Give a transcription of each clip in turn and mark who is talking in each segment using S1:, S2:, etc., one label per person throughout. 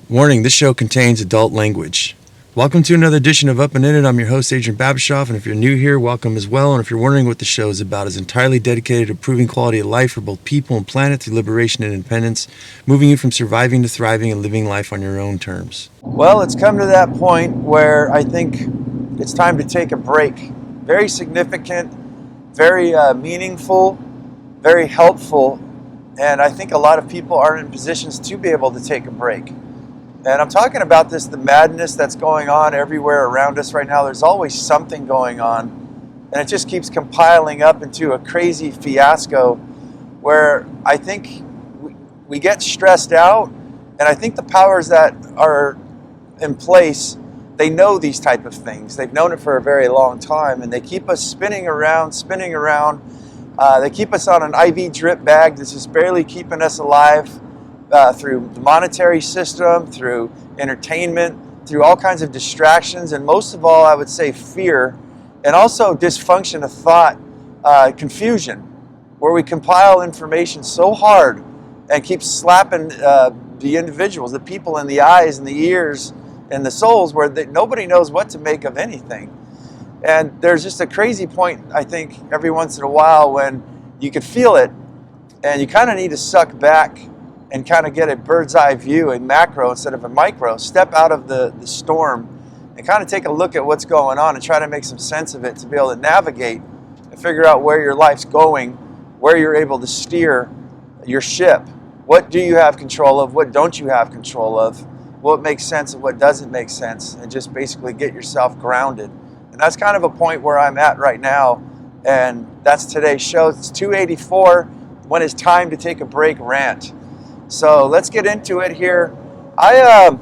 S1: Warning, this show contains adult language. Welcome to another edition of Up and In It. I'm your host, Adrian Babashoff, and if you're new here, welcome as well. And if you're wondering what the show is about, it's entirely dedicated to improving quality of life for both people and planet through liberation and independence, moving you from surviving to thriving and living life on your own terms. Well, it's come to that point where I think it's time to take a break. Very significant, very meaningful, very helpful, and I think a lot of people aren't in positions to be able to take a break. And I'm talking about the madness that's going on everywhere around us right now. There's always something going on, and it just keeps compiling up into a crazy fiasco where I think we get stressed out, and I think the powers that are in place, they know these type of things. They've known it for a very long time, and they keep us spinning around. They keep us on an IV drip bag that's just barely keeping us alive. Through the monetary system, through entertainment, through all kinds of distractions, and most of all, I would say fear, and also dysfunction of thought, confusion, where we compile information so hard and keep slapping the individuals, the people in the eyes and the ears and the souls where nobody knows what to make of anything. And there's just a crazy point, I think, every once in a while when you could feel it and you kind of need to suck back and kind of get a bird's eye view, a macro instead of a micro, step out of the storm and kind of take a look at what's going on and try to make some sense of it to be able to navigate and figure out where your life's going, where you're able to steer your ship. What do you have control of? What don't you have control of? What makes sense and what doesn't make sense? And just basically get yourself grounded. And that's kind of a point where I'm at right now. And that's today's show. It's 284, when it's time to take a break rant. So let's get into it here. I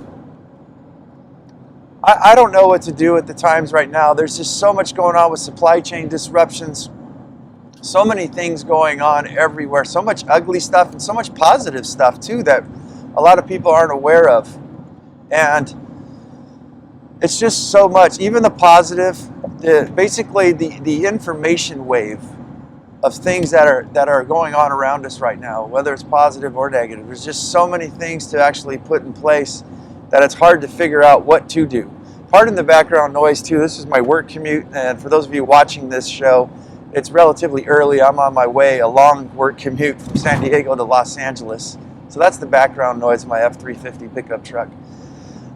S1: don't know what to do at the times right now. There's just so much going on with supply chain disruptions, so many things going on everywhere, so much ugly stuff and so much positive stuff too that a lot of people aren't aware of. And it's just so much, even the positive, basically the information wave of things that are going on around us right now, whether it's positive or negative. There's just so many things to actually put in place that it's hard to figure out what to do. Pardon the background noise too. This is my work commute, and for those of you watching this show, it's relatively early. I'm on my way, a long work commute from San Diego to Los Angeles. So that's the background noise of my F-350 pickup truck.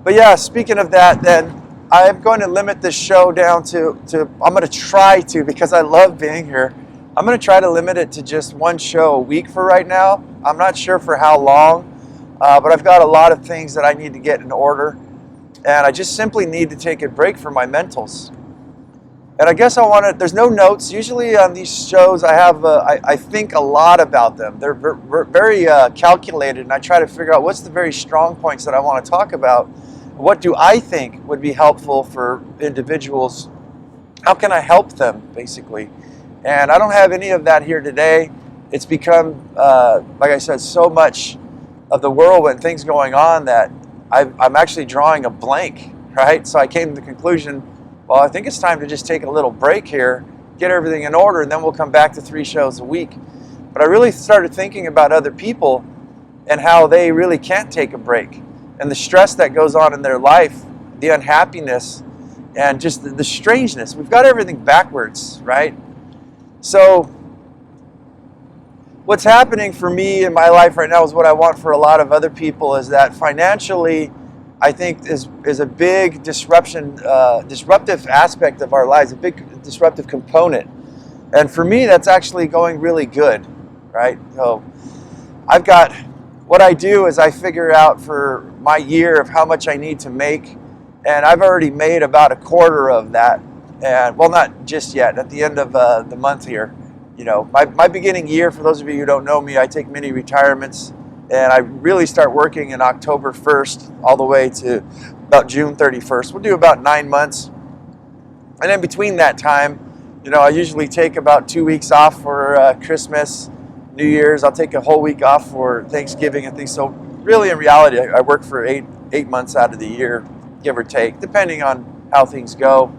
S1: But yeah, speaking of that, then I'm going to limit this show down to I'm going to try to, because I love being here, I'm going to try to limit it to just one show a week for right now. I'm not sure for how long, but I've got a lot of things that I need to get in order, and I just simply need to take a break from my mentals. And I guess there's no notes. Usually on these shows I think a lot about them. They're very calculated, and I try to figure out what's the very strong points that I want to talk about. What do I think would be helpful for individuals? How can I help them, basically? And I don't have any of that here today. It's become, like I said, so much of the whirlwind things going on that I'm actually drawing a blank, right? So I came to the conclusion, well, I think it's time to just take a little break here, get everything in order, and then we'll come back to 3 shows a week. But I really started thinking about other people and how they really can't take a break, and the stress that goes on in their life, the unhappiness, and just the strangeness. We've got everything backwards, right? So what's happening for me in my life right now is what I want for a lot of other people, is that financially, I think is a big disruptive aspect of our lives, a big disruptive component. And for me, that's actually going really good, right? So what I do is I figure out for my year of how much I need to make, and I've already made about a quarter of that. And well, not just yet, at the end of the month here. You know, my beginning year, for those of you who don't know me, I take mini retirements, and I really start working in October 1st all the way to about June 31st. We'll do about 9 months. And in between that time, you know, I usually take about 2 weeks off for Christmas, New Year's. I'll take a whole week off for Thanksgiving and things. So really, in reality, I work for eight months out of the year, give or take, depending on how things go.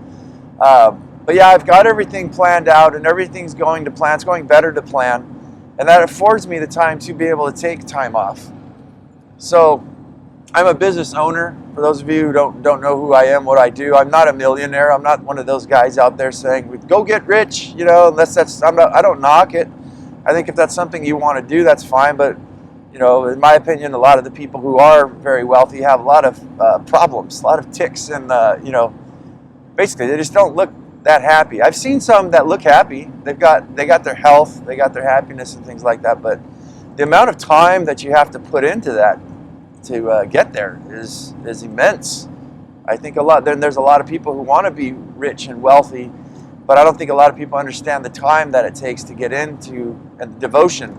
S1: But yeah, I've got everything planned out, and everything's going to plan. It's going better to plan. And that affords me the time to be able to take time off. So I'm a business owner. For those of you who don't know who I am, what I do, I'm not a millionaire. I'm not one of those guys out there saying, "Go get rich," unless that's I don't knock it. I think if that's something you want to do, that's fine. But in my opinion, a lot of the people who are very wealthy have a lot of problems, a lot of tics, and basically they just don't look that happy. I've seen some that look happy. They got their health, they got their happiness, and things like that. But the amount of time that you have to put into that to get there is immense. I think there's a lot of people who want to be rich and wealthy, but I don't think a lot of people understand the time that it takes to get into, and the devotion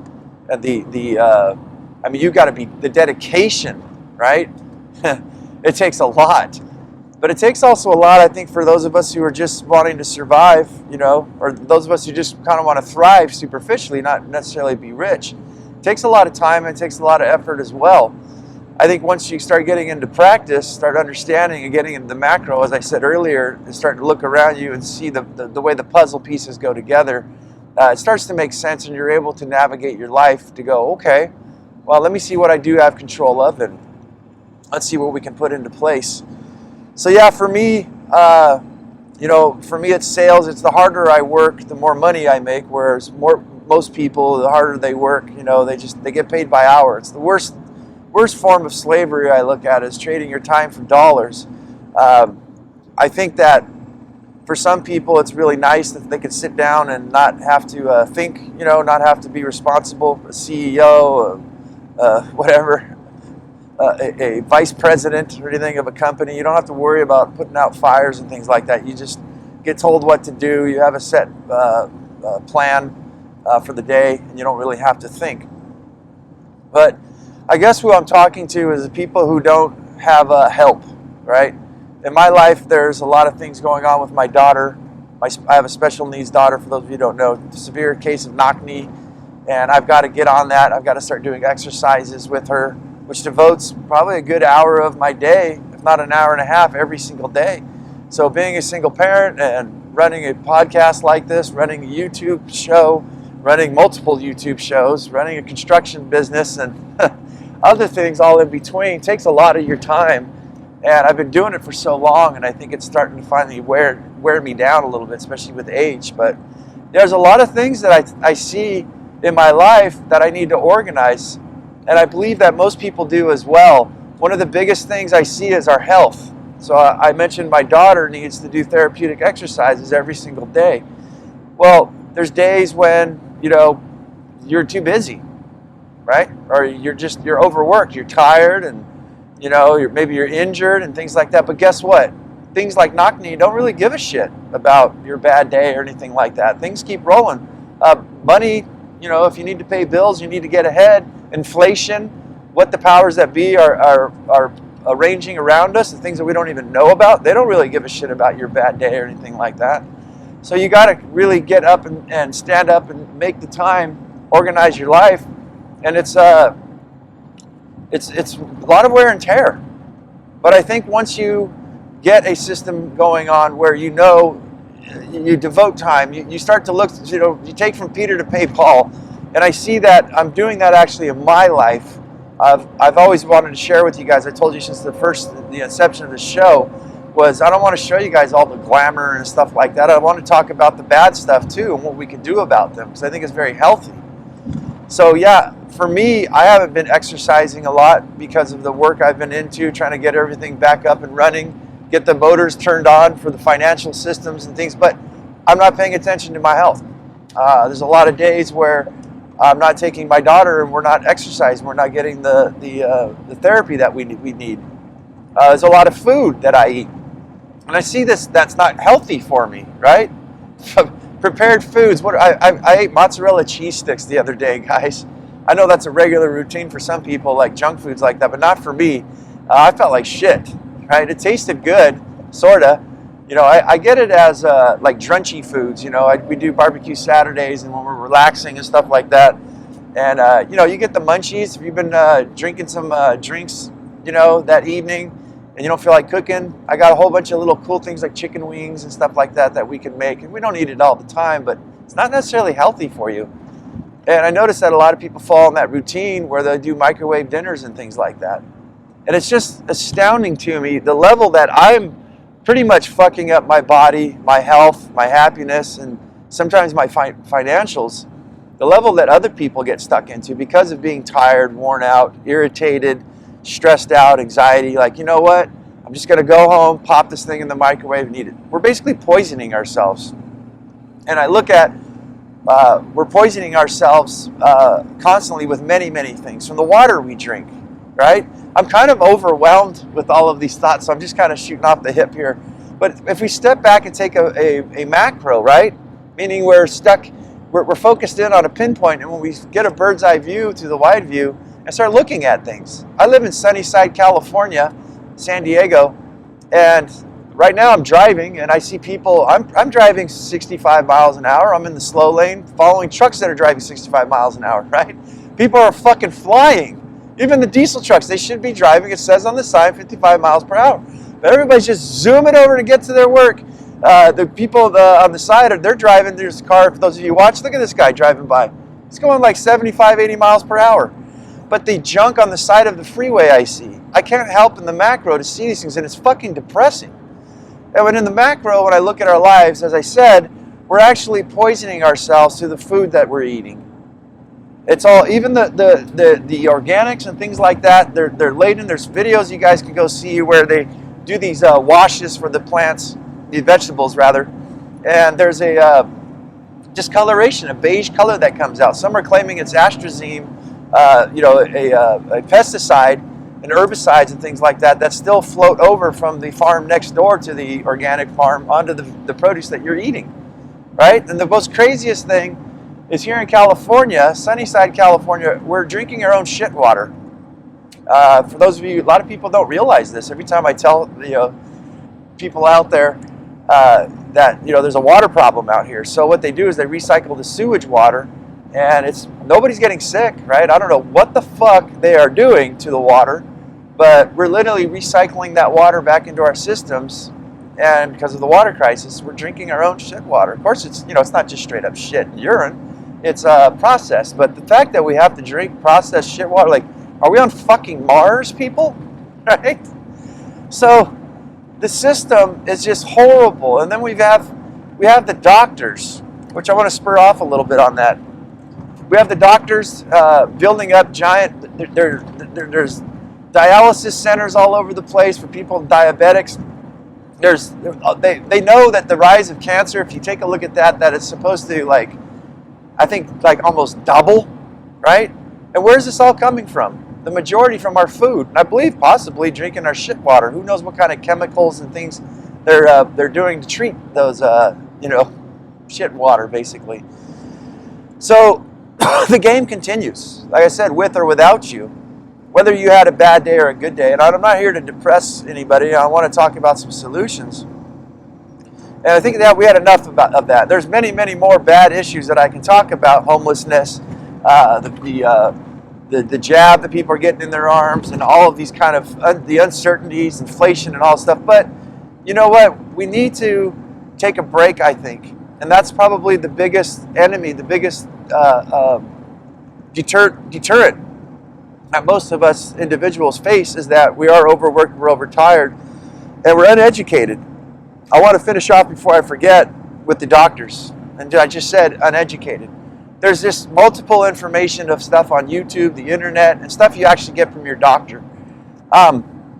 S1: and you got to be the dedication, right? It takes a lot, but it takes also a lot, I think, for those of us who are just wanting to survive, or those of us who just kind of want to thrive superficially, not necessarily be rich. It takes a lot of time and it takes a lot of effort as well. I think once you start getting into practice, start understanding and getting into the macro, as I said earlier, and start to look around you and see the way the puzzle pieces go together, it starts to make sense, and you're able to navigate your life to go, okay, well, let me see what I do have control of, and let's see what we can put into place. So yeah, for me, it's sales. It's the harder I work, the more money I make, whereas most people, the harder they work, they get paid by hour. It's the worst form of slavery I look at is trading your time for dollars. I think that for some people it's really nice that they can sit down and not have to think, not have to be responsible, a CEO, whatever, a vice president or anything of a company. You don't have to worry about putting out fires and things like that. You just get told what to do. You have a set plan for the day, and you don't really have to think. But I guess who I'm talking to is the people who don't have help, right? In my life, there's a lot of things going on with my daughter. I have a special needs daughter, for those of you who don't know, severe case of knock knee, and I've got to get on that. I've got to start doing exercises with her, which devotes probably a good hour of my day, if not an hour and a half, every single day. So being a single parent and running a podcast like this, running a YouTube show, running multiple YouTube shows, running a construction business, and other things all in between takes a lot of your time. And I've been doing it for so long, and I think it's starting to finally wear me down a little bit, especially with age. But there's a lot of things that I see in my life that I need to organize, and I believe that most people do as well. One of the biggest things I see is our health. So I mentioned my daughter needs to do therapeutic exercises every single day. Well, there's days when, you're too busy, right? Or you're overworked, you're tired, and maybe you're injured and things like that. But guess what? Things like knock knee don't really give a shit about your bad day or anything like that. Things keep rolling. Money, if you need to pay bills, you need to get ahead. Inflation, what the powers that be are arranging around us, the things that we don't even know about, they don't really give a shit about your bad day or anything like that. So you got to really get up and stand up and make the time, organize your life, and it's a lot of wear and tear. But I think once you get a system going on where you devote time, you start to look, you take from Peter to pay Paul. And I see that I'm doing that actually in my life. I've always wanted to share with you guys. I told you since the inception of the show was I don't want to show you guys all the glamour and stuff like that. I want to talk about the bad stuff too and what we can do about them, because I think it's very healthy. So yeah, for me, I haven't been exercising a lot because of the work I've been into, trying to get everything back up and running, get the motors turned on for the financial systems and things, but I'm not paying attention to my health. There's a lot of days where I'm not taking my daughter and we're not exercising, we're not getting the therapy that we need. There's a lot of food that I eat. And I see that's not healthy for me, right? Prepared foods. I ate mozzarella cheese sticks the other day, guys. I know that's a regular routine for some people, like junk foods like that, but not for me. I felt like shit, right? It tasted good, sorta. I get it as like drunchy foods. We do barbecue Saturdays and when we're relaxing and stuff like that. And, you get the munchies. If you've been drinking some drinks, that evening and you don't feel like cooking, I got a whole bunch of little cool things like chicken wings and stuff like that we can make. And we don't eat it all the time, but it's not necessarily healthy for you. And I noticed that a lot of people fall in that routine where they do microwave dinners and things like that. And it's just astounding to me the level that I'm pretty much fucking up my body, my health, my happiness, and sometimes my financials. The level that other people get stuck into because of being tired, worn out, irritated, stressed out, anxiety. Like, you know what? I'm just going to go home, pop this thing in the microwave and eat it. We're basically poisoning ourselves. And I look at, we're poisoning ourselves constantly with many, many things. From the water we drink, right? I'm kind of overwhelmed with all of these thoughts, so I'm just kind of shooting off the hip here. But if we step back and take a macro, right? Meaning we're stuck, we're focused in on a pinpoint, and when we get a bird's eye view to the wide view and start looking at things. I live in Sunnyside, California, San Diego, and right now I'm driving and I see people, I'm driving 65 miles an hour. I'm in the slow lane following trucks that are driving 65 miles an hour, right? People are fucking flying. Even the diesel trucks, they should be driving, it says on the sign, 55 miles per hour. But everybody's just zooming over to get to their work. The people on the side, they're driving, there's a car, for those of you who watch, look at this guy driving by. He's going like 75, 80 miles per hour. But the junk on the side of the freeway I see, I can't help in the macro to see these things, and it's fucking depressing. And when in the macro, when I look at our lives, as I said, we're actually poisoning ourselves through the food that we're eating. It's all, even the organics and things like that, they're laden. There's videos you guys can go see where they do these washes for the plants, the vegetables rather. And there's a discoloration, a beige color that comes out. Some are claiming it's atrazine, a pesticide and herbicides and things like that still float over from the farm next door to the organic farm onto the produce that you're eating, right? And the most craziest thing is here in California, Sunnyside, California, we're drinking our own shit water. For those of you, a lot of people don't realize this. Every time I tell people out there that there's a water problem out here, so what they do is they recycle the sewage water, and nobody's getting sick, right? I don't know what the fuck they are doing to the water, but we're literally recycling that water back into our systems. And because of the water crisis, we're drinking our own shit water. Of course, it's not just straight up shit and urine. It's processed. But the fact that we have to drink processed shit water, like, are we on fucking Mars, people? Right? So the system is just horrible. And then we have the doctors, which I want to spur off a little bit on that. We have the doctors building up giant. There's dialysis centers all over the place for people, diabetics. They know that the rise of cancer, if you take a look at that it's supposed to I think almost double, right? And where's this all coming from? The majority from our food. And I believe possibly drinking our shit water. Who knows what kind of chemicals and things they're doing to treat those shit water basically. So the game continues. Like I said, with or without you. Whether you had a bad day or a good day. And I'm not here to depress anybody. I want to talk about some solutions. And I think that we had enough of that. There's many, many more bad issues that I can talk about. Homelessness, the jab that people are getting in their arms, and all of these kind of the uncertainties, inflation and all stuff. But you know what? We need to take a break, I think. And that's probably the biggest enemy, the biggest deterrent that most of us individuals face, is that we are overworked, we're overtired, and we're uneducated. I want to finish off before I forget with the doctors. And I just said uneducated. There's just multiple information of stuff on YouTube, the internet, and stuff you actually get from your doctor.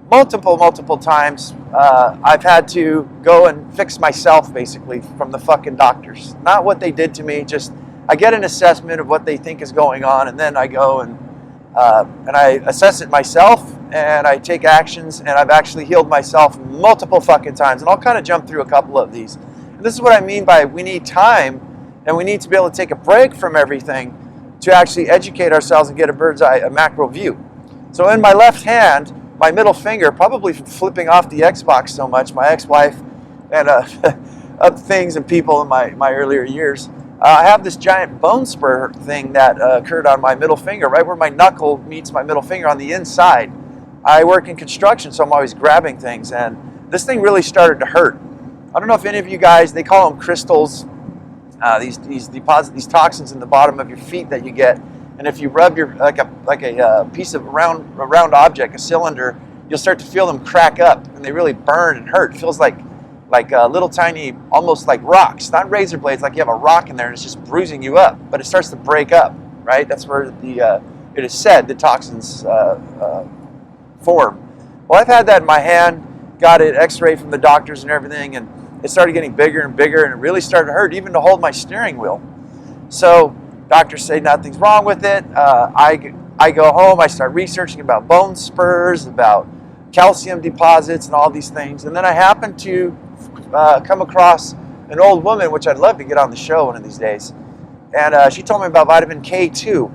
S1: Multiple times I've had to go and fix myself basically from the fucking doctors. Not what they did to me, just I get an assessment of what they think is going on, and then I go and I assess it myself, and I take actions, and I've actually healed myself multiple fucking times. And I'll kind of jump through a couple of these. And this is what I mean by we need time, and we need to be able to take a break from everything to actually educate ourselves and get a bird's eye, a macro view. So in my left hand, my middle finger, probably from flipping off the Xbox so much, my ex-wife and other things and people in my earlier years, I have this giant bone spur thing that occurred on my middle finger, right where my knuckle meets my middle finger on the inside. I work in construction, so I'm always grabbing things, and this thing really started to hurt. I don't know if any of you guys, they call them crystals, these deposit these toxins in the bottom of your feet that you get, and if you rub your like a piece of a round object, a cylinder,
S2: you'll start to feel them crack up, and they really burn and hurt. It feels like little tiny, almost like rocks, not razor blades, like you have a rock in there and it's just bruising you up, but it starts to break up, right? That's where it is said the toxins form. Well, I've had that in my hand, got it x-rayed from the doctors and everything, and it started getting bigger and bigger, and it really started to hurt, even to hold my steering wheel. So doctors say nothing's wrong with it. I go home, I start researching about bone spurs, about calcium deposits and all these things, and then I happen to come across an old woman, which I'd love to get on the show one of these days, and she told me about vitamin K2,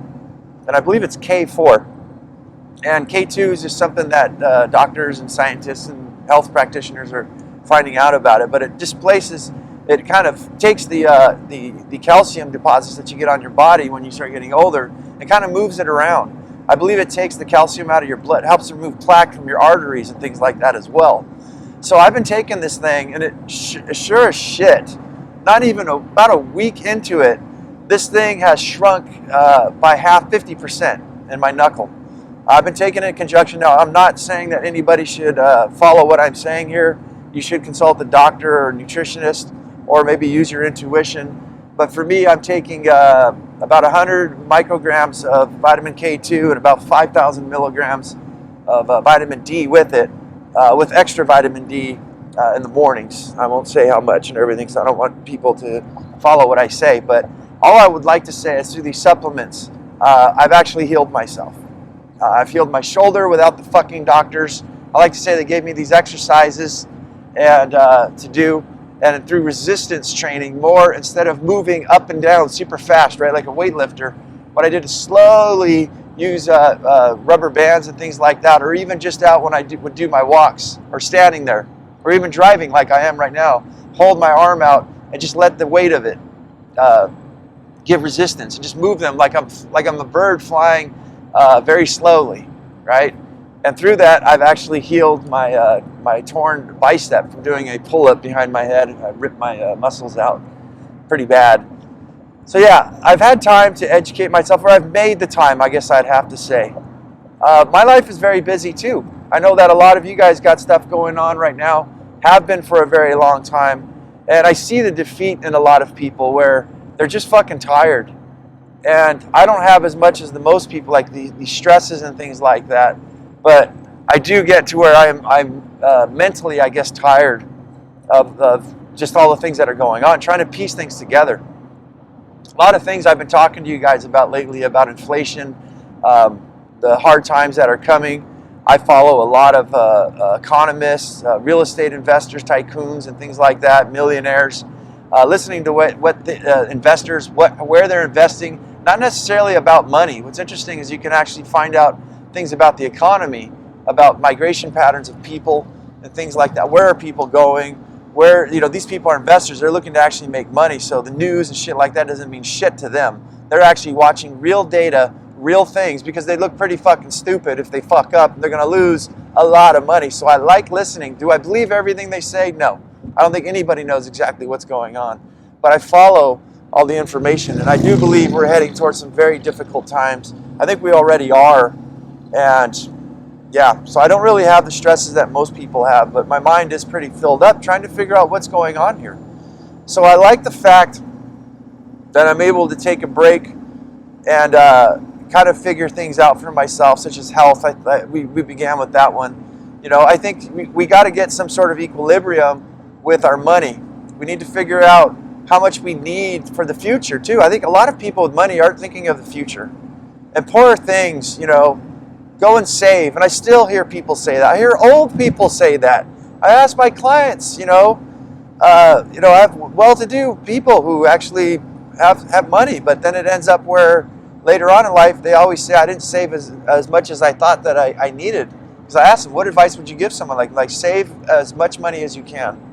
S2: and I believe it's K4, and K2 is just something that doctors and scientists and health practitioners are finding out about it, but it displaces, it kind of takes the calcium deposits that you get on your body when you start getting older and kind of moves it around. I believe it takes the calcium out of your blood, helps remove plaque from your arteries and things like that as well. So I've been taking this thing, and it sure as shit, not even about a week into it, this thing has shrunk by half, 50% in my knuckle. I've been taking it in conjunction. Now, I'm not saying that anybody should follow what I'm saying here. You should consult a doctor or a nutritionist, or maybe use your intuition. But for me, I'm taking about 100 micrograms of vitamin K2 and about 5,000 milligrams of vitamin D with it, with extra vitamin D in the mornings. I won't say how much and everything, so I don't want people to follow what I say. But all I would like to say is through these supplements, I've actually healed myself. I've healed my shoulder without the fucking doctors. I like to say they gave me these exercises and to do, and through resistance training more, instead of moving up and down super fast, right, like a weightlifter, what I did is slowly use rubber bands and things like that, or even just out when I would do my walks, or standing there, or even driving like I am right now, hold my arm out and just let the weight of it give resistance, and just move them like I'm a bird flying very slowly, right? And through that, I've actually healed my my torn bicep from doing a pull-up behind my head. I ripped my muscles out pretty bad. So yeah, I've had time to educate myself, or I've made the time, I guess I'd have to say. My life is very busy too. I know that a lot of you guys got stuff going on right now, have been for a very long time, and I see the defeat in a lot of people where they're just fucking tired. And I don't have as much as the most people, like the stresses and things like that. But I do get to where I'm mentally, I guess, tired of just all the things that are going on, trying to piece things together. A lot of things I've been talking to you guys about lately, about inflation, the hard times that are coming. I follow a lot of economists, real estate investors, tycoons, and things like that, millionaires, listening to what the investors, where they're investing, not necessarily about money. What's interesting is you can actually find out things about the economy, about migration patterns of people and things like that. Where are people going? Where, these people are investors. They're looking to actually make money. So the news and shit like that doesn't mean shit to them. They're actually watching real data, real things, because they look pretty fucking stupid if they fuck up, and they're going to lose a lot of money. So I like listening. Do I believe everything they say? No. I don't think anybody knows exactly what's going on. But I follow all the information, and I do believe we're heading towards some very difficult times. I think we already are. And yeah, so I don't really have the stresses that most people have, but my mind is pretty filled up trying to figure out what's going on here. So I like the fact that I'm able to take a break and kind of figure things out for myself, such as health. We began with that one. I think we got to get some sort of equilibrium with our money. We need to figure out how much we need for the future too. I think a lot of people with money aren't thinking of the future. And poor things, go and save. And I still hear people say that. I hear old people say that. I ask my clients, I have well-to-do people who actually have money, but then it ends up where later on in life, they always say, I didn't save as much as I thought that I needed. Because I asked them, what advice would you give someone? Like save as much money as you can.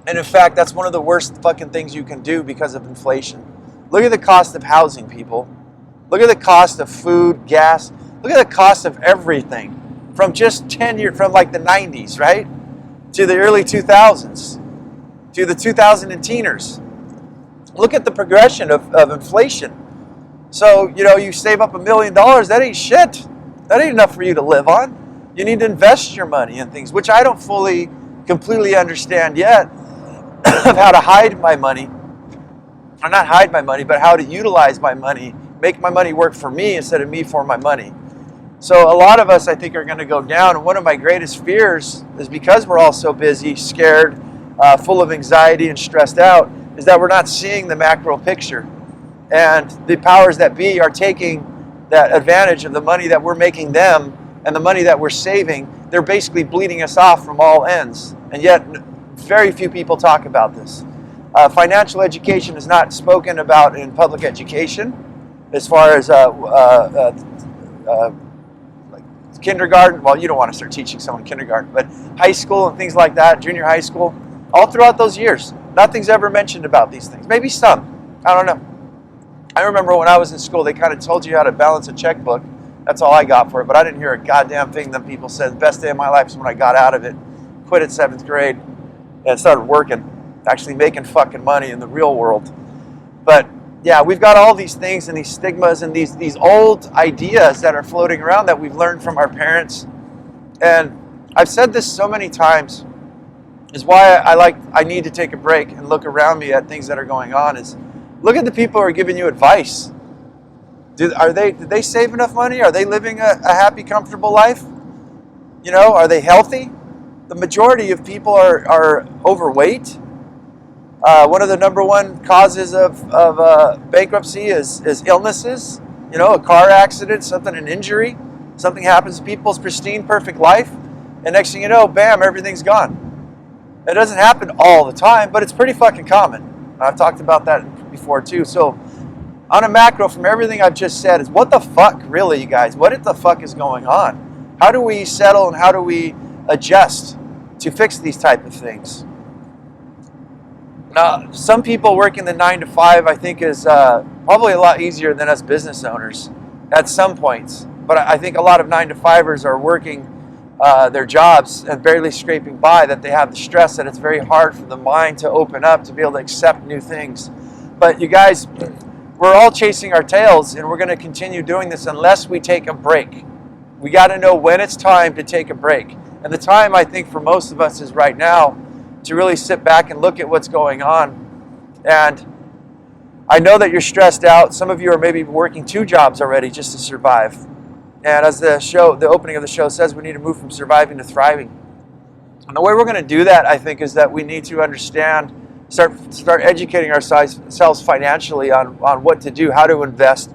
S2: And in fact, that's one of the worst fucking things you can do because of inflation. Look at the cost of housing, people. Look at the cost of food, gas. Look at the cost of everything. From just 10 years, from like the 90s, right? To the early 2000s. To the 2000 and teeners. Look at the progression of inflation. So, you save up $1 million, that ain't shit. That ain't enough for you to live on. You need to invest your money in things, which I don't fully, completely understand yet, of how to hide my money. Or not hide my money, but how to utilize my money, make my money work for me instead of me for my money. So a lot of us, I think, are going to go down. And one of my greatest fears is because we're all so busy, scared, full of anxiety and stressed out, is that we're not seeing the macro picture. And the powers that be are taking that advantage of the money that we're making them and the money that we're saving. They're basically bleeding us off from all ends. And yet, very few people talk about this. Financial education is not spoken about in public education as far as like kindergarten. Well, you don't want to start teaching someone kindergarten, but high school and things like that, junior high school, all throughout those years, nothing's ever mentioned about these things. Maybe some, I don't know. I remember when I was in school, they kind of told you how to balance a checkbook. That's all I got for it, but I didn't hear a goddamn thing that people said. The best day of my life is when I got out of it, quit at 7th grade, and started working, actually making fucking money in the real world. But yeah, we've got all these things and these stigmas and these old ideas that are floating around that we've learned from our parents. And I've said this so many times, is why I need to take a break and look around me at things that are going on. Is look at the people who are giving you advice. Did they save enough money? Are they living a happy, comfortable life? You know, are they healthy? The majority of people are overweight. One of the number one causes of bankruptcy is illnesses. You know, a car accident, an injury, something happens to people's pristine, perfect life, and next thing you know, bam, everything's gone. It doesn't happen all the time, but it's pretty fucking common. I've talked about that before too. So on a macro, from everything I've just said, is what the fuck, really, you guys? What the fuck is going on? How do we settle and how do we adjust to fix these type of things? Now, some people working the 9 to 5, I think, is probably a lot easier than us business owners at some points. But I think a lot of 9 to 5ers are working their jobs and barely scraping by, that they have the stress that it's very hard for the mind to open up, to be able to accept new things. But you guys, we're all chasing our tails, and we're going to continue doing this unless we take a break. We got to know when it's time to take a break. And the time, I think, for most of us is right now, to really sit back and look at what's going on. And I know that you're stressed out. Some of you are maybe working 2 jobs already just to survive. And as the opening of the show says, we need to move from surviving to thriving. And the way we're going to do that, I think, is that we need to understand, start educating ourselves financially on what to do, how to invest,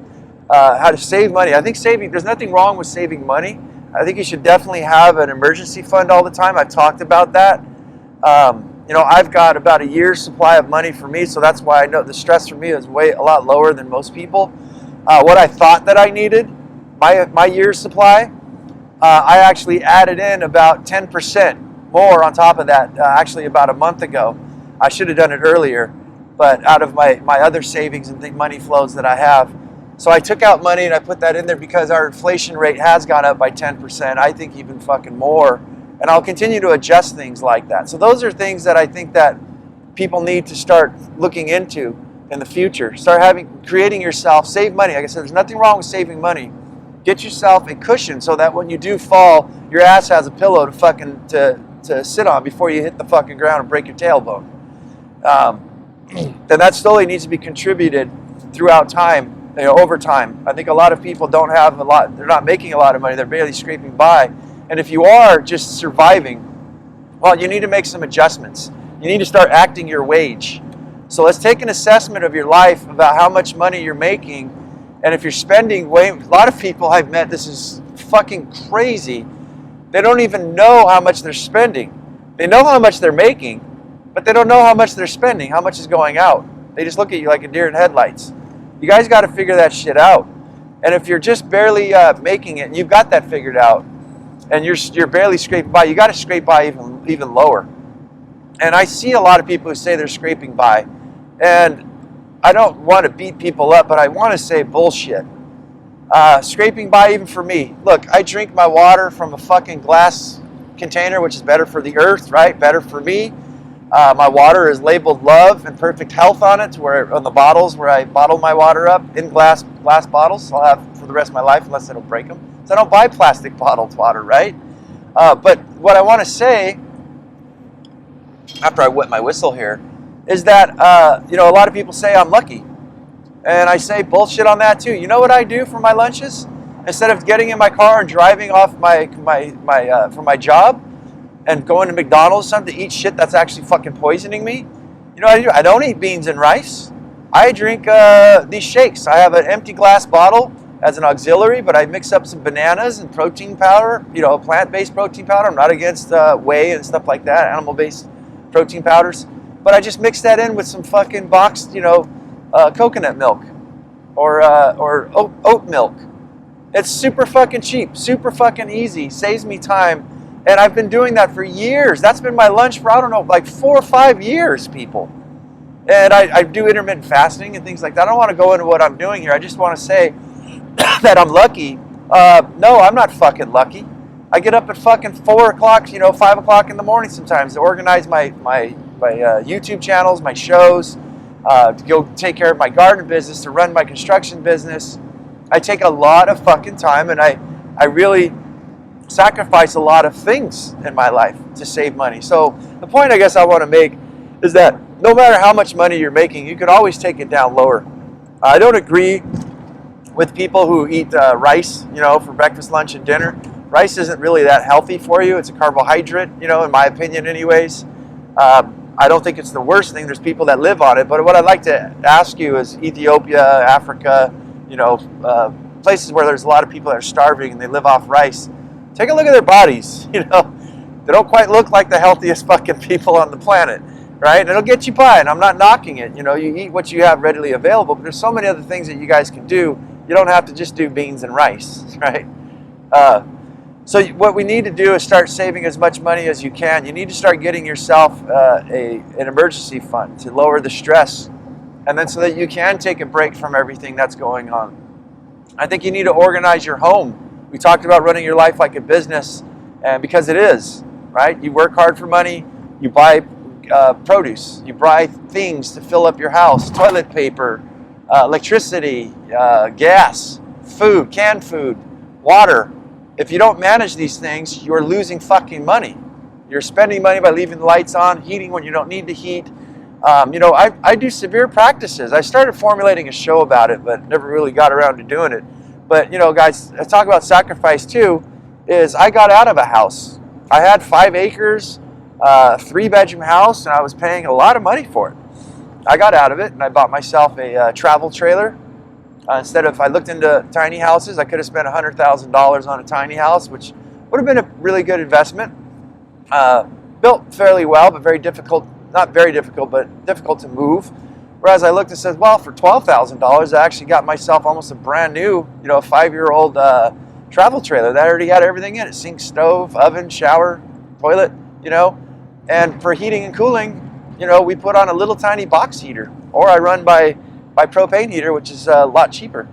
S2: how to save money. I think there's nothing wrong with saving money. I think you should definitely have an emergency fund all the time. I've talked about that. You know, I've got about a year's supply of money for me, so that's why I know the stress for me is a lot lower than most people. What I thought that I needed, my year's supply, I actually added in about 10% more on top of that, actually about a month ago. I should have done it earlier, but out of my other savings and money flows that I have. So I took out money and I put that in there because our inflation rate has gone up by 10%, I think even fucking more. And I'll continue to adjust things like that. So those are things that I think that people need to start looking into in the future. Creating yourself, save money. Like I said, there's nothing wrong with saving money. Get yourself a cushion so that when you do fall, your ass has a pillow to sit on before you hit the fucking ground and break your tailbone. Then that slowly needs to be contributed throughout time, over time. I think a lot of people don't have a lot, they're not making a lot of money, they're barely scraping by. And if you are just surviving, well, you need to make some adjustments. You need to start acting your wage. So let's take an assessment of your life about how much money you're making. And if you're spending a lot of people I've met, this is fucking crazy. They don't even know how much they're spending. They know how much they're making, but they don't know how much they're spending, how much is going out. They just look at you like a deer in headlights. You guys got to figure that shit out. And if you're just barely making it, and you've got that figured out, and you're barely scraping by, you got to scrape by even lower. And I see a lot of people who say they're scraping by, and I don't want to beat people up, but I want to say bullshit. Scraping by even for me. Look, I drink my water from a fucking glass container, which is better for the earth, right? Better for me. My water is labeled love and perfect health on it, on the bottles where I bottle my water up in glass bottles. I'll have for the rest of my life unless it'll break them. So I don't buy plastic bottled water, right? But what I want to say, after I wet my whistle here, is that, a lot of people say I'm lucky. And I say bullshit on that too. You know what I do for my lunches? Instead of getting in my car and driving off for my job and going to McDonald's or something to eat shit that's actually fucking poisoning me, you know what I do? I don't eat beans and rice. I drink these shakes. I have an empty glass bottle as an auxiliary, but I mix up some bananas and protein powder, plant-based protein powder. I'm not against whey and stuff like that, animal-based protein powders. But I just mix that in with some fucking boxed, coconut milk or oat milk. It's super fucking cheap, super fucking easy, saves me time. And I've been doing that for years. That's been my lunch for, 4 or 5 years, people. And I do intermittent fasting and things like that. I don't want to go into what I'm doing here. I just want to say that I'm lucky. No, I'm not fucking lucky. I get up at fucking 4 o'clock, 5 o'clock in the morning sometimes to organize my YouTube channels, my shows, to go take care of my garden business, to run my construction business. I take a lot of fucking time, and I really sacrifice a lot of things in my life to save money. So the point I guess I want to make is that no matter how much money you're making, you can always take it down lower. I don't agree with people who eat rice, for breakfast, lunch, and dinner. Rice isn't really that healthy for you. It's a carbohydrate, in my opinion anyways. I don't think it's the worst thing. There's people that live on it. But what I'd like to ask you is Ethiopia, Africa, places where there's a lot of people that are starving and they live off rice. Take a look at their bodies, They don't quite look like the healthiest fucking people on the planet, right? It'll get you by, and I'm not knocking it. You eat what you have readily available, but there's so many other things that you guys can do. You don't have to just do beans and rice, right? So what we need to do is start saving as much money as you can. You need to start getting yourself an emergency fund to lower the stress, and then so that you can take a break from everything that's going on. I think you need to organize your home. We talked about running your life like a business, and because it is, right? You work hard for money, you buy produce, you buy things to fill up your house, toilet paper, electricity, gas, food, canned food, water. If you don't manage these things, you're losing fucking money. You're spending money by leaving the lights on, heating when you don't need to heat. I do severe practices. I started formulating a show about it, but never really got around to doing it. But, guys, I talk about sacrifice too, is I got out of a house. I had 5 acres, 3-bedroom house, and I was paying a lot of money for it. I got out of it, and I bought myself a travel trailer. Instead of, if I looked into tiny houses, I could have spent $100,000 on a tiny house, which would have been a really good investment. Built fairly well, but very difficult, not very difficult, but difficult to move. Whereas I looked and said, well, for $12,000, I actually got myself almost a brand new, a 5-year-old travel trailer that already had everything in it: sink, stove, oven, shower, toilet, And for heating and cooling, we put on a little tiny box heater, or I run by propane heater, which is a lot cheaper.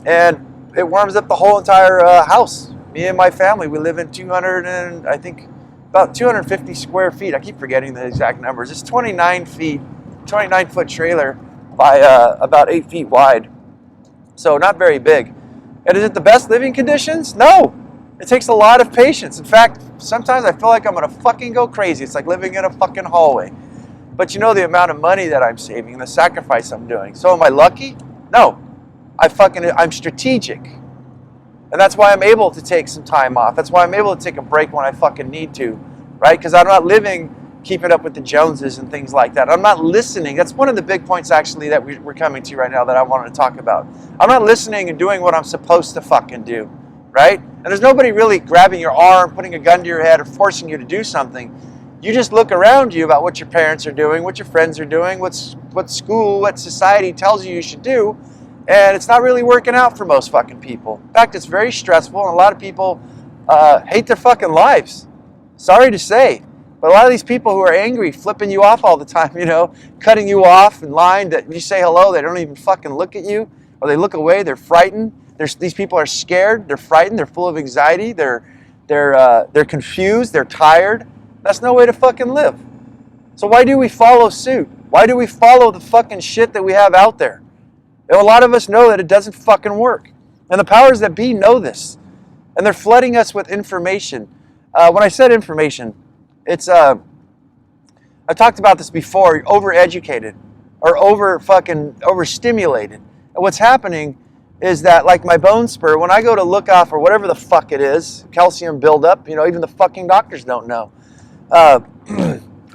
S2: And it warms up the whole entire house. Me and my family, we live in about 250 square feet. I keep forgetting the exact numbers. It's 29-foot trailer by about 8 feet wide. So not very big. And is it the best living conditions? No. It takes a lot of patience. In fact, sometimes I feel like I'm going to fucking go crazy. It's like living in a fucking hallway. But the amount of money that I'm saving and the sacrifice I'm doing. So am I lucky? No. I'm strategic. And that's why I'm able to take some time off. That's why I'm able to take a break when I fucking need to, right? Because I'm not living keeping up with the Joneses and things like that. I'm not listening. That's one of the big points actually that we're coming to right now that I wanted to talk about. I'm not listening and doing what I'm supposed to fucking do, right? And there's nobody really grabbing your arm, putting a gun to your head, or forcing you to do something. You just look around you about what your parents are doing, what your friends are doing, what school, what society tells you should do, and it's not really working out for most fucking people. In fact, it's very stressful, and a lot of people hate their fucking lives. Sorry to say, but a lot of these people who are angry, flipping you off all the time, cutting you off in line, that you say hello, they don't even fucking look at you, or they look away, they're frightened. These people are scared, they're frightened, they're full of anxiety, they're confused, they're tired. That's no way to fucking live. So why do we follow suit? Why do we follow the fucking shit that we have out there? A lot of us know that it doesn't fucking work. And the powers that be know this. And they're flooding us with information. When I said information, it's, I've talked about this before, overeducated or overstimulated. And what's happening is that, like my bone spur, when I go to look off or whatever the fuck it is, calcium buildup, even the fucking doctors don't know.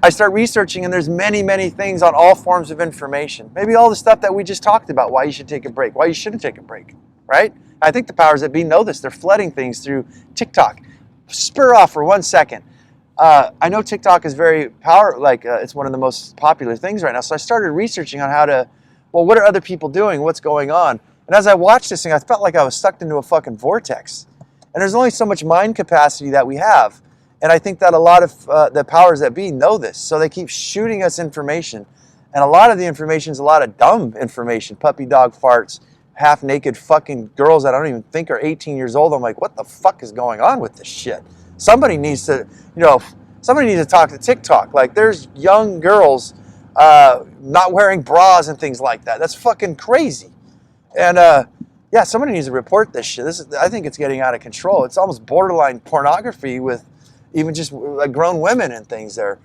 S2: I start researching, and there's many, many things on all forms of information. Maybe all the stuff that we just talked about, why you should take a break, why you shouldn't take a break, right? I think the powers that be know this. They're flooding things through TikTok. Spur off for 1 second. I know TikTok is very it's one of the most popular things right now. So I started researching on what are other people doing? What's going on? And as I watched this thing, I felt like I was sucked into a fucking vortex. And there's only so much mind capacity that we have. And I think that a lot of the powers that be know this. So they keep shooting us information. And a lot of the information is a lot of dumb information. Puppy dog farts, half-naked fucking girls that I don't even think are 18 years old. I'm like, what the fuck is going on with this shit? Somebody needs to talk to TikTok. Like, there's young girls not wearing bras and things like that. That's fucking crazy. And somebody needs to report this shit. I think it's getting out of control. It's almost borderline pornography with even just like grown women and things there.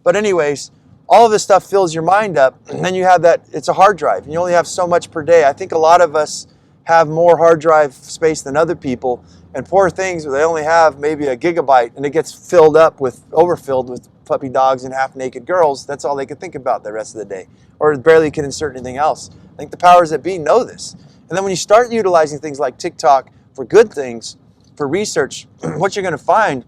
S2: But anyways, all of this stuff fills your mind up, and then you have that, it's a hard drive, and you only have so much per day. I think a lot of us have more hard drive space than other people, and poor things, they only have maybe a gigabyte, and it gets overfilled with puppy dogs and half-naked girls. That's all they can think about the rest of the day, or barely can insert anything else. I think the powers that be know this. And then when you start utilizing things like TikTok for good things, for research, what you're going to find,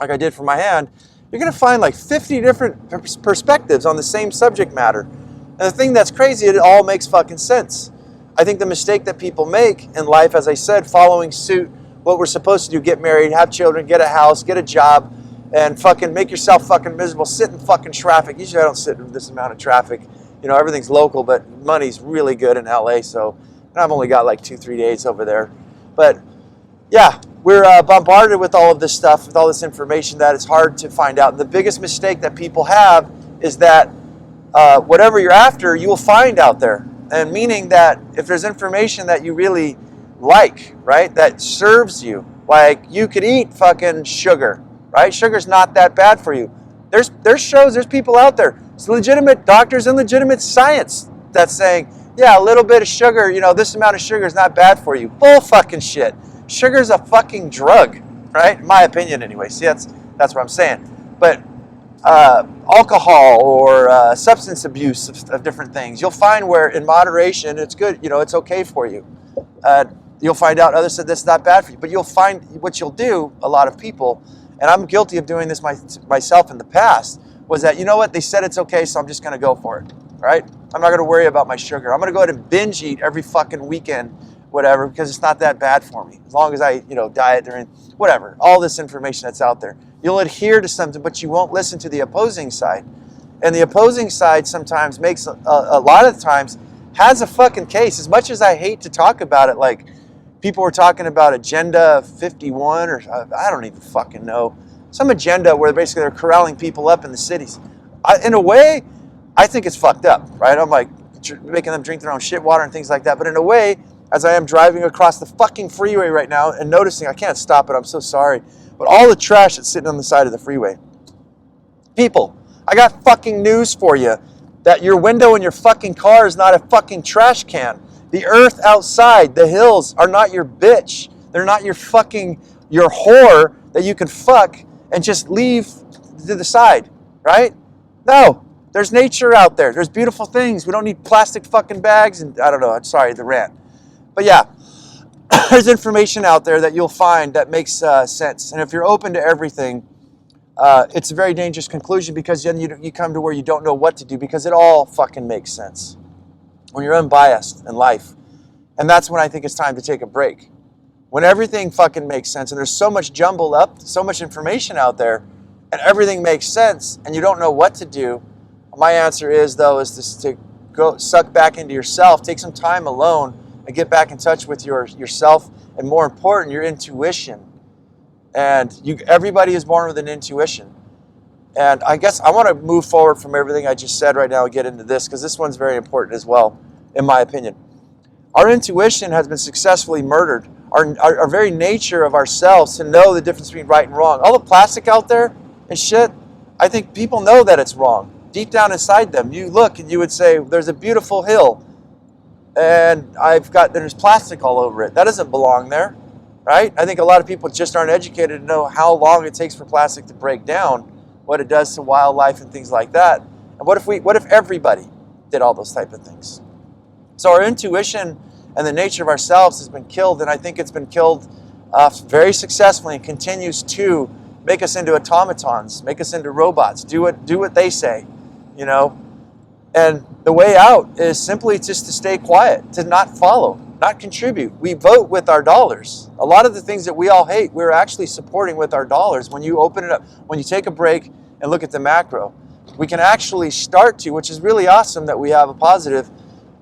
S2: like I did for my hand, you're going to find like 50 different perspectives on the same subject matter. And the thing that's crazy, it all makes fucking sense. I think the mistake that people make in life, as I said, following suit, what we're supposed to do, get married, have children, get a house, get a job, and fucking make yourself fucking miserable, sit in fucking traffic. Usually I don't sit in this amount of traffic. Everything's local, but money's really good in LA, so I've only got like 2-3 days over there. But yeah, we're bombarded with all of this stuff, with all this information that it's hard to find out. The biggest mistake that people have is that whatever you're after, you will find out there. And meaning that if there's information that you really like, right, that serves you, like you could eat fucking sugar, right? Sugar's not that bad for you. There's people out there. It's legitimate doctors and legitimate science that's saying, yeah, a little bit of sugar, this amount of sugar is not bad for you. Bull fucking shit. Sugar's a fucking drug, right? In my opinion, anyway. See, that's what I'm saying. But alcohol or substance abuse of different things, you'll find where in moderation it's good. It's okay for you. You'll find out others said this is not bad for you. But you'll find what you'll do. A lot of people, and I'm guilty of doing this myself in the past, was that they said it's okay, so I'm just going to go for it. Right? I'm not going to worry about my sugar. I'm going to go ahead and binge eat every fucking weekend, whatever, because it's not that bad for me. As long as I, diet during, whatever, all this information that's out there. You'll adhere to something, but you won't listen to the opposing side. And the opposing side sometimes makes, a lot of times, has a fucking case. As much as I hate to talk about it, like people were talking about Agenda 51, or I don't even fucking know. Some agenda where basically they're corralling people up in the cities. In a way, I think it's fucked up, right? I'm like making them drink their own shit water and things like that. But in a way, as I am driving across the fucking freeway right now and noticing, I can't stop it, I'm so sorry, but all the trash that's sitting on the side of the freeway. People, I got fucking news for you, that your window in your fucking car is not a fucking trash can. The earth outside, the hills, are not your bitch. They're not your whore that you can fuck and just leave to the side, right? No. There's nature out there. There's beautiful things. We don't need plastic fucking bags. And I don't know. I'm sorry, the rant. But yeah, there's information out there that you'll find that makes sense. And if you're open to everything, it's a very dangerous conclusion, because then you come to where you don't know what to do, because it all fucking makes sense when you're unbiased in life. And that's when I think it's time to take a break. When everything fucking makes sense and there's so much jumbled up, so much information out there, and everything makes sense and you don't know what to do, my answer is to go suck back into yourself, take some time alone, and get back in touch with yourself, and more important, your intuition. And everybody is born with an intuition. And I guess I want to move forward from everything I just said right now and get into this, because this one's very important as well, in my opinion. Our intuition has been successfully murdered. our very nature of ourselves to know the difference between right and wrong. All the plastic out there and shit, I think people know that it's wrong. Deep down inside them, you look and you would say, there's a beautiful hill and there's plastic all over it. That doesn't belong there, right? I think a lot of people just aren't educated to know how long it takes for plastic to break down, what it does to wildlife and things like that. And what if everybody did all those type of things? So our intuition and the nature of ourselves has been killed, and I think it's been killed very successfully and continues to make us into automatons, make us into robots, do what they say, you know? And the way out is simply just to stay quiet, to not follow, not contribute. We vote with our dollars. A lot of the things that we all hate, we're actually supporting with our dollars. When you open it up, when you take a break and look at the macro, we can actually start to, which is really awesome that we have a positive,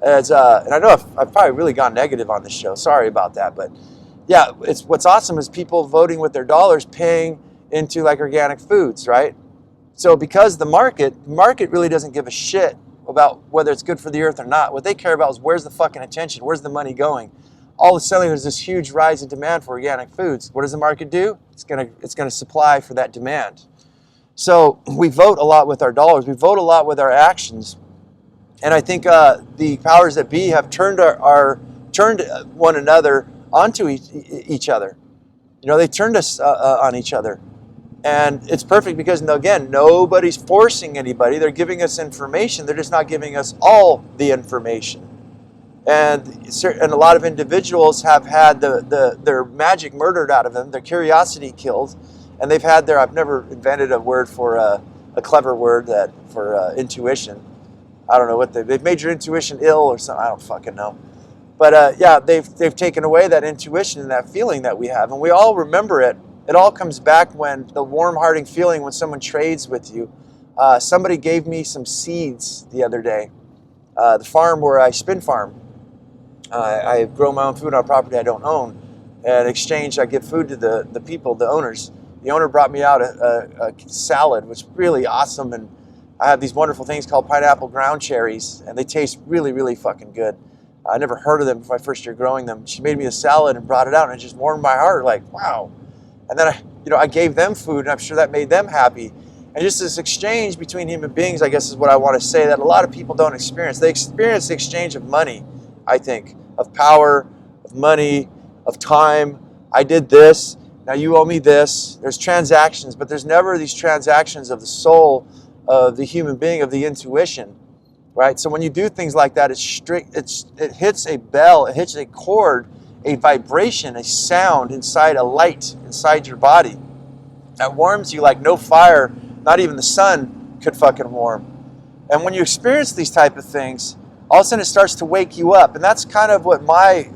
S2: and I know I've probably really gone negative on this show. Sorry about that. But yeah, what's awesome is people voting with their dollars, paying into like organic foods, right? So because the market really doesn't give a shit about whether it's good for the earth or not. What they care about is where's the fucking attention? Where's the money going? All of a sudden there's this huge rise in demand for organic foods. What does the market do? It's gonna supply for that demand. So we vote a lot with our dollars. We vote a lot with our actions. And I think the powers that be have turned one another onto each other. You know, they turned us on each other. And it's perfect because, again, nobody's forcing anybody. They're giving us information. They're just not giving us all the information. And a lot of individuals have had their magic murdered out of them, their curiosity killed. And they've had I've never invented a word for a clever word for intuition. I don't know what they've made your intuition ill or something. I don't fucking know. But yeah, they've taken away that intuition and that feeling that we have. And we all remember it. It all comes back when the warm-hearted feeling when someone trades with you. Somebody gave me some seeds the other day. The farm where I spin farm. I grow my own food on a property I don't own. And in exchange, I give food to the people, the owners. The owner brought me out a salad, which is really awesome. And I have these wonderful things called pineapple ground cherries, and they taste really, really fucking good. I never heard of them before my first year growing them. She made me a salad and brought it out, and it just warmed my heart, like, wow. And then I gave them food, and I'm sure that made them happy. And just this exchange between human beings, I guess, is what I want to say that a lot of people don't experience. They experience the exchange of money, I think, of power, of money, of time. I did this, now you owe me this. There's transactions, but there's never these transactions of the soul of the human being, of the intuition, right? So when you do things like that, it hits a bell, it hits a chord, a vibration, a sound inside, a light inside your body that warms you like no fire, not even the sun could fucking warm. And when you experience these type of things, all of a sudden it starts to wake you up. And that's kind of what my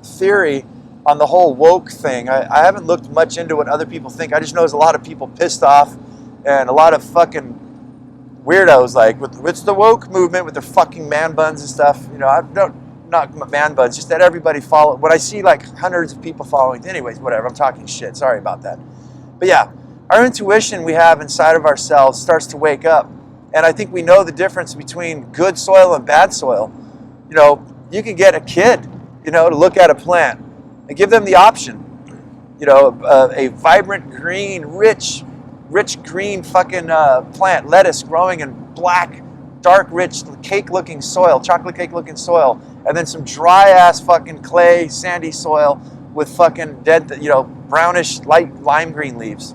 S2: theory on the whole woke thing. I haven't looked much into what other people think. I just know there's a lot of people pissed off and a lot of fucking weirdos like with the woke movement with their fucking man buns and stuff. You know, I don't, not man buns, just that everybody follow. When I see like hundreds of people following, anyways, whatever, I'm talking shit. Sorry about that. But yeah, our intuition we have inside of ourselves starts to wake up. And I think we know the difference between good soil and bad soil. You know, you can get a kid, you know, to look at a plant and give them the option. You know, a vibrant green, rich green fucking plant, lettuce growing in black, dark, rich, cake-looking soil, chocolate cake-looking soil, and then some dry-ass fucking clay, sandy soil with fucking dead, you know, brownish, light lime green leaves.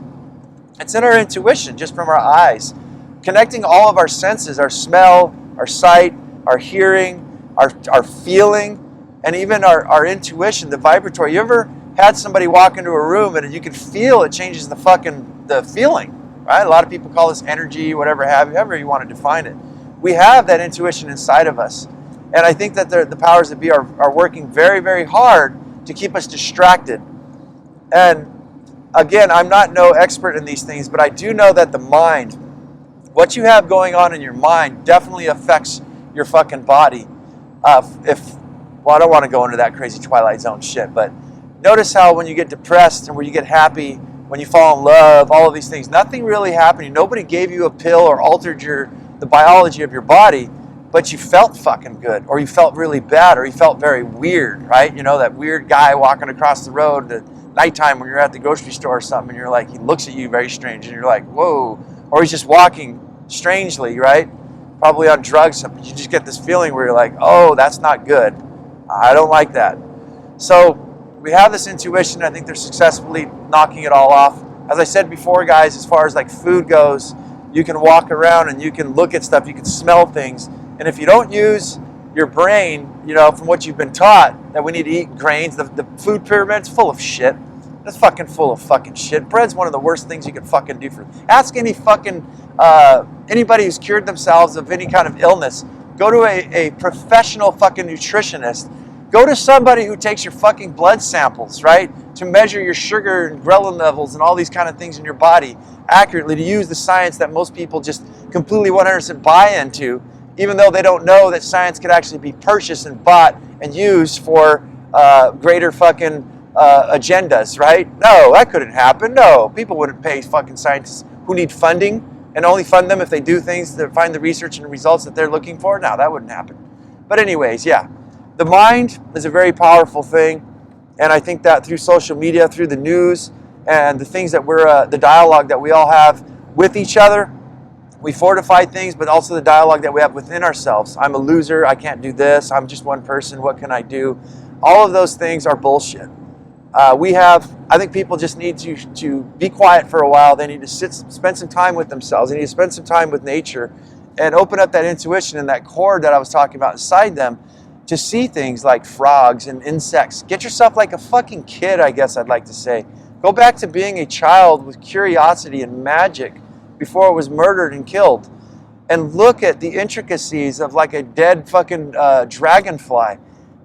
S2: It's in our intuition, just from our eyes. Connecting all of our senses, our smell, our sight, our hearing, our feeling, and even our intuition, the vibratory. You ever had somebody walk into a room and you can feel it changes the feeling, right? A lot of people call this energy, however you want to define it. We have that intuition inside of us. And I think that the powers that be are working very, very hard to keep us distracted. And again, I'm not no expert in these things, but I do know that the mind, what you have going on in your mind definitely affects your fucking body. I don't want to go into that crazy Twilight Zone shit, but notice how when you get depressed and when you get happy, when you fall in love, all of these things, nothing really happened. Nobody gave you a pill or altered the biology of your body. but you felt fucking good, or you felt really bad, or you felt very weird, right? You know, that weird guy walking across the road at nighttime when you're at the grocery store or something, and you're like, he looks at you very strange, and you're like, whoa. Or he's just walking strangely, right? Probably on drugs. You just get this feeling where you're like, oh, that's not good. I don't like that. So we have this intuition. I think they're successfully knocking it all off. As I said before, guys, as far as like food goes, you can walk around and you can look at stuff, you can smell things. And if you don't use your brain, you know, from what you've been taught, that we need to eat grains, the food pyramid's full of shit. It's fucking full of fucking shit. Bread's one of the worst things you can fucking do for. Ask any fucking, anybody who's cured themselves of any kind of illness. Go to a professional fucking nutritionist. Go to somebody who takes your fucking blood samples, right? To measure your sugar and ghrelin levels and all these kind of things in your body accurately, to use the science that most people just completely 100% buy into, even though they don't know that science could actually be purchased and bought and used for greater fucking agendas, right? No, that couldn't happen. No, people wouldn't pay fucking scientists who need funding and only fund them if they do things to find the research and results that they're looking for. No, that wouldn't happen. But anyways, yeah. The mind is a very powerful thing, and I think that through social media, through the news, and the things that the dialogue that we all have with each other, we fortify things, but also the dialogue that we have within ourselves. I'm a loser, I can't do this, I'm just one person, what can I do? All of those things are bullshit. I think people just need to be quiet for a while. They need to spend some time with themselves. They need to spend some time with nature and open up that intuition and that cord that I was talking about inside them, to see things like frogs and insects. Get yourself like a fucking kid, I guess I'd like to say. Go back to being a child with curiosity and magic before it was murdered and killed. And look at the intricacies of like a dead fucking dragonfly.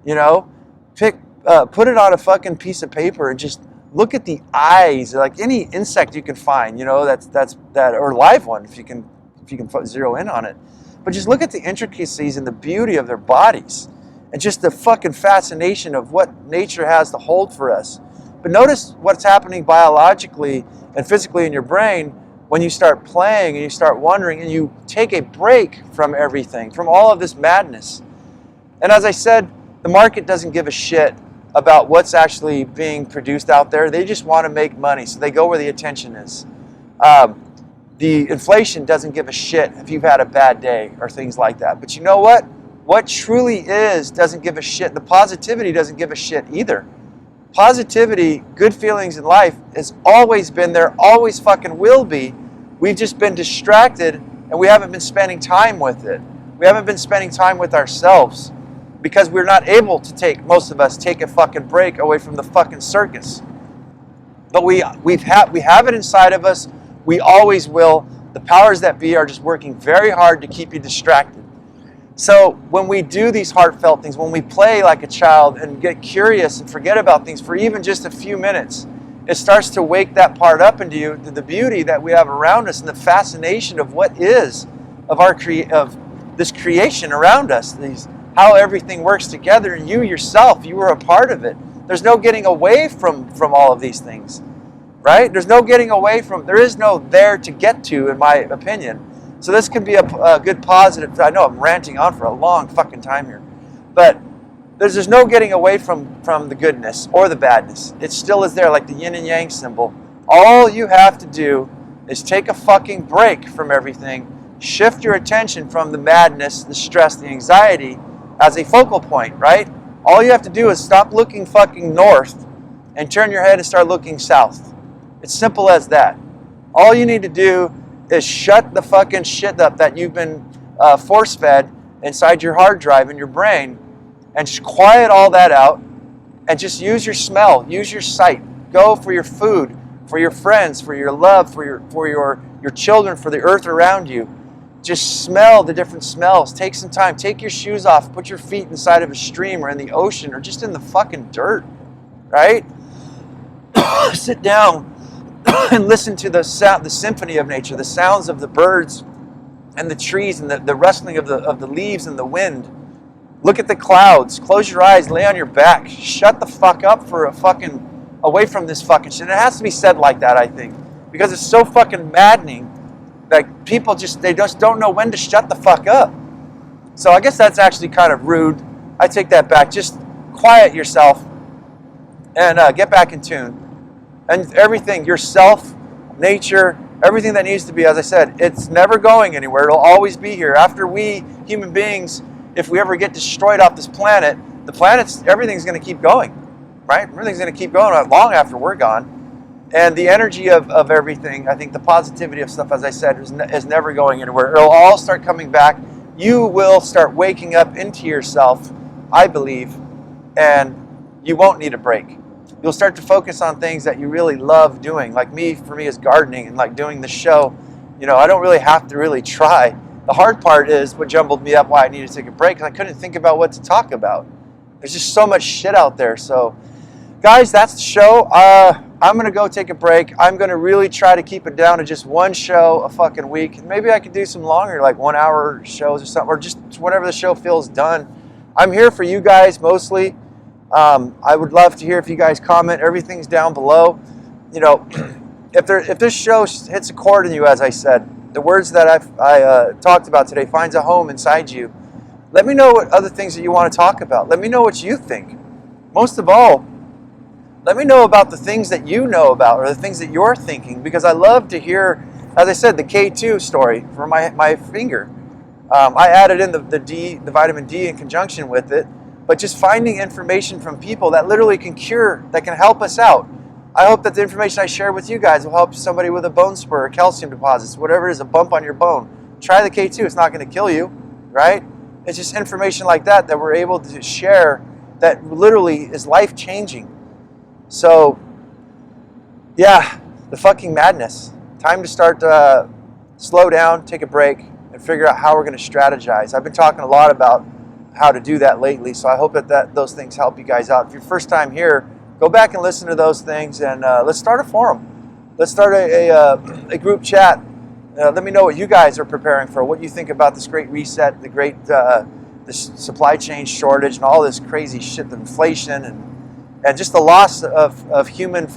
S2: You know, put it on a fucking piece of paper and just look at the eyes, like any insect you can find, you know, or live one if you can zero in on it. But just look at the intricacies and the beauty of their bodies. And just the fucking fascination of what nature has to hold for us. But notice what's happening biologically and physically in your brain when you start playing and you start wondering and you take a break from everything, from all of this madness. And as I said, the market doesn't give a shit about what's actually being produced out there. They just want to make money, so they go where the attention is. The inflation doesn't give a shit if you've had a bad day or things like that. But you know what? What truly is doesn't give a shit. The positivity doesn't give a shit either. Positivity, good feelings in life has always been there, always fucking will be. We've just been distracted and we haven't been spending time with it. We haven't been spending time with ourselves because we're not able to most of us take a fucking break away from the fucking circus. But we have it inside of us. We always will. The powers that be are just working very hard to keep you distracted. So when we do these heartfelt things, when we play like a child and get curious and forget about things for even just a few minutes, it starts to wake that part up into you, the beauty that we have around us and the fascination of what is, of this creation around us, how everything works together, and you yourself, you were a part of it. There's no getting away from all of these things, right? There's no getting away from, there is no there to get to, in my opinion. So this could be a good positive. I know I'm ranting on for a long fucking time here. But there's no getting away from the goodness or the badness. It still is there, like the yin and yang symbol. All you have to do is take a fucking break from everything, shift your attention from the madness, the stress, the anxiety as a focal point, right? All you have to do is stop looking fucking north and turn your head and start looking south. It's simple as that. All you need to do is shut the fucking shit up that you've been force-fed inside your hard drive in your brain, and just quiet all that out and just use your smell, use your sight. Go for your food, for your friends, for your love, for your children, for the earth around you. Just smell the different smells. Take some time. Take your shoes off. Put your feet inside of a stream or in the ocean or just in the fucking dirt, right? Sit down and listen to the sound, the symphony of nature, the sounds of the birds and the trees and the rustling of the leaves and the wind. Look at the clouds. Close your eyes. Lay on your back. Shut the fuck up for away from this fucking shit. And it has to be said like that, I think, because it's so fucking maddening that people just don't know when to shut the fuck up. So I guess that's actually kind of rude. I take that back. Just quiet yourself and get back in tune. And everything, yourself, nature, everything that needs to be, as I said, it's never going anywhere. It'll always be here. After we, human beings, if we ever get destroyed off this planet, everything's going to keep going, right? Everything's going to keep going long after we're gone. And the energy of everything, I think the positivity of stuff, as I said, is never going anywhere. It'll all start coming back. You will start waking up into yourself, I believe, and you won't need a break. You'll start to focus on things that you really love doing. Like for me is gardening and like doing the show. You know, I don't really have to really try. The hard part is what jumbled me up why I needed to take a break, because I couldn't think about what to talk about. There's just so much shit out there. So, guys, that's the show. I'm going to go take a break. I'm going to really try to keep it down to just one show a fucking week. Maybe I could do some longer, like 1 hour shows or something, or just whenever the show feels done. I'm here for you guys mostly. I would love to hear if you guys comment. Everything's down below. You know, if this show hits a chord in you, as I said, the words that I talked about today finds a home inside you. Let me know what other things that you want to talk about. Let me know what you think. Most of all, let me know about the things that you know about or the things that you're thinking, because I love to hear, as I said, the K2 story for my finger. I added in the vitamin D in conjunction with it, but just finding information from people that literally can cure, that can help us out. I hope that the information I share with you guys will help somebody with a bone spur, or calcium deposits, whatever it is, a bump on your bone. Try the K2. It's not going to kill you, right? It's just information like that we're able to share that literally is life-changing. So, yeah, the fucking madness. Time to start to slow down, take a break, and figure out how we're going to strategize. I've been talking a lot about how to do that lately, so I hope that those things help you guys out. If you're first time here, go back and listen to those things, and let's start a forum. Let's start a group chat. Let me know what you guys are preparing for, what you think about this great reset, the great this supply chain shortage, and all this crazy shit, the inflation, and just the loss of human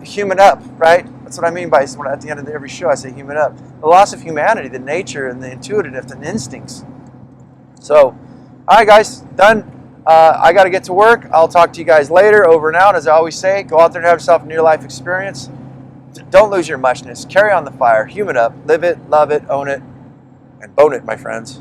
S2: human up, right? That's what I mean by at the end of every show I say human up. The loss of humanity, the nature and the intuitive and instincts. So, all right, guys, done. I got to get to work. I'll talk to you guys later. Over and out. As I always say, go out there and have yourself a near-life experience. Don't lose your muchness. Carry on the fire. Human up. Live it, love it, own it, and bone it, my friends.